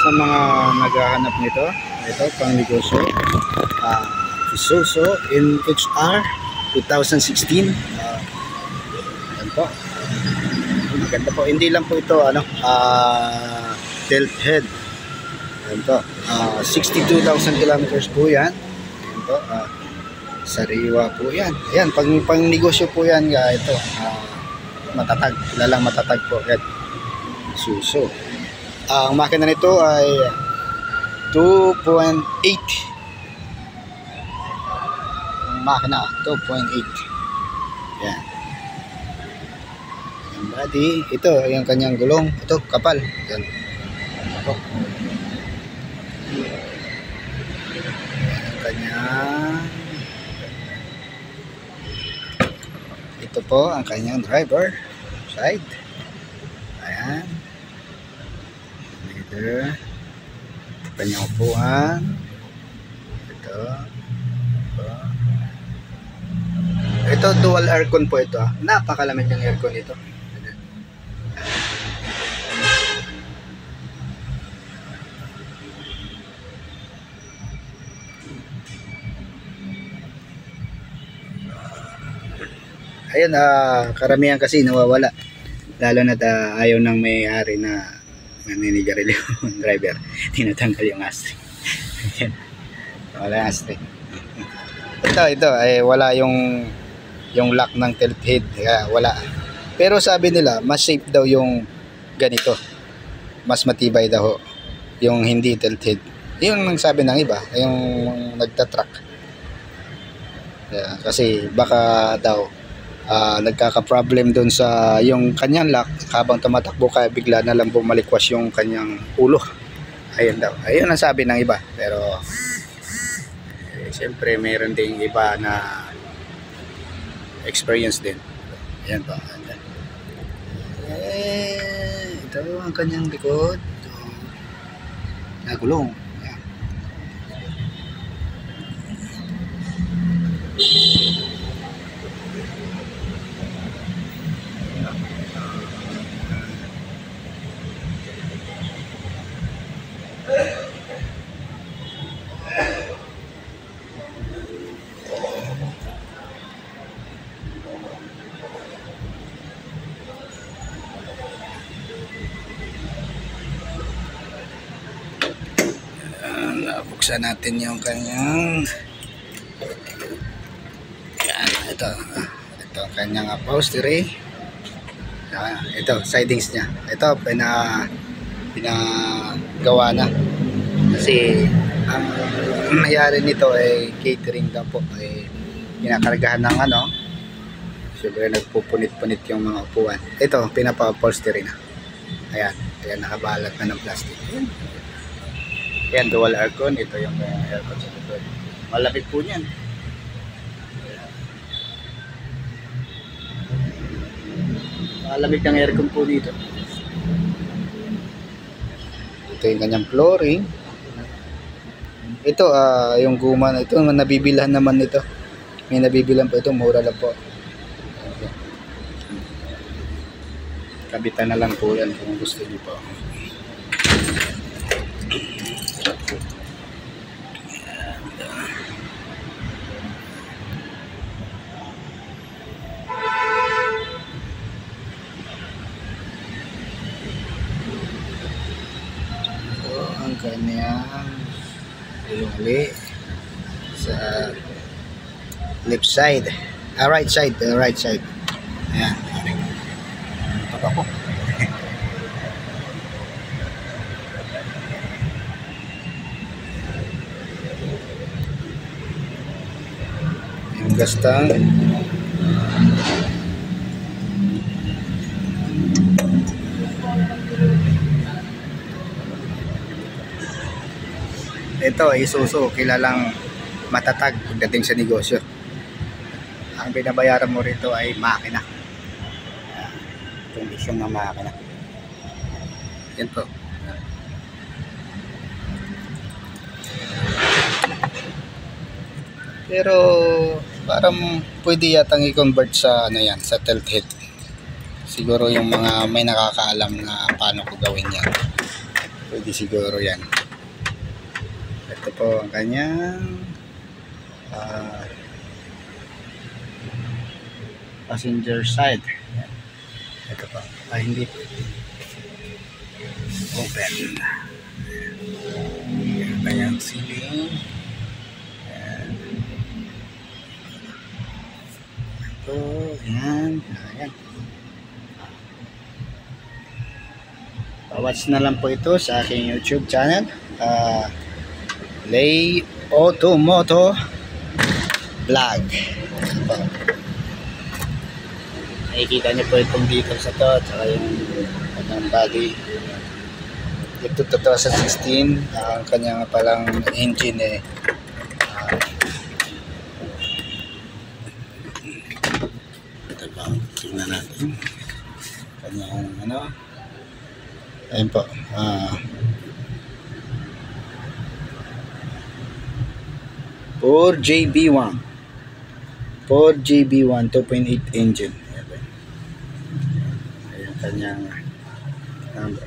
sa mga naghahanap nito. Ito, pang negosyo. Isuzu NHR 2016. Yan po. Maganda po. Hindi lang po ito, tilt head. Yan po. 62,000 kilometers po yan. Yan po. Sariwa po yan. Ayan, pang negosyo po yan. Ito. Matatag. Kilalang matatag po. Yan. Isuzu. Ang makina nito ay 2.8. Ang makina 2.8. Yan. Ang body, ito yung kanyang gulong, ito kapal. Yan. Ito. Ang kanyang, ito po ang kanyang driver side. Ayan. Kanyang upuan. Ito dual aircon po ito. Napakalamig ng aircon ito. Ayun, karamihan kasi nawawala. Lalo na ayaw ng may-ari na naninigarilyo yung driver, tinatanggal yung ashtray. Wala yung ashtray. Ito ay wala yung lock ng tilt head, wala. Pero sabi nila mas safe daw yung ganito, mas matibay daw yung hindi tilt head. Yung sabi ng iba, yung nagtatrack. Kasi baka daw nagkaka-problem doon sa yung kanyang lock, habang tumatakbo ka bigla na lang bumalikwas yung kanyang ulo. Ayun daw. Ayun ang sabi ng iba. Pero siyempre mayroon ding iba na experience din. Ayan pa. Ito ang kanyang likod. Nagulong. Ayan. Buksan natin yung kanyang yan, ito ang kanyang upholstery. Ito sidings nya, ito pinagawa na kasi ang mayari nito ay catering daw po, ay pinakargahan ng siyempre nagpupunit-punit yung mga upuan. Ito pinapa-upholstery na. Ayan nakabalat na ng plastic. Yan, dual aircon. Ito yung aircon sa likod. Malapit po niyan. Malamig ng aircon po dito. Ito yung kanyang flooring. Ito, yung guma na ito, nabibilhan naman ito. May nabibilhan po ito, mura lang po. Kabitan na lang po yan kung gusto niyo po. Ang kanyang uli sa left side, right side. Ayan, ito ako. Yung gastang ito, Isuzu, kilalang matatag pagdating sa negosyo. Ang binabayaran mo rito ay makina. Kondisyon ng makina. Yan po. Pero parang pwede yatang i-convert sa sa tilt head. Siguro yung mga may nakakaalam na paano ko gawin yan. Pwede siguro yan. Ito po ang kanyang passenger side. Ito po. Hindi pwede. Open. Yan kanyang ceiling. Yan. Ito. Yan. Yan. Watch na lang po ito sa aking YouTube channel. Lay Automoto Vlog. Nakikita niyo po itong details sa to, tsaka yung kanyang body. Ito 2016, ang kanyang palang engine ito ba, tingnan natin kanyang ayun po, 4JB1 2.8 engine. Ayan kanyang number.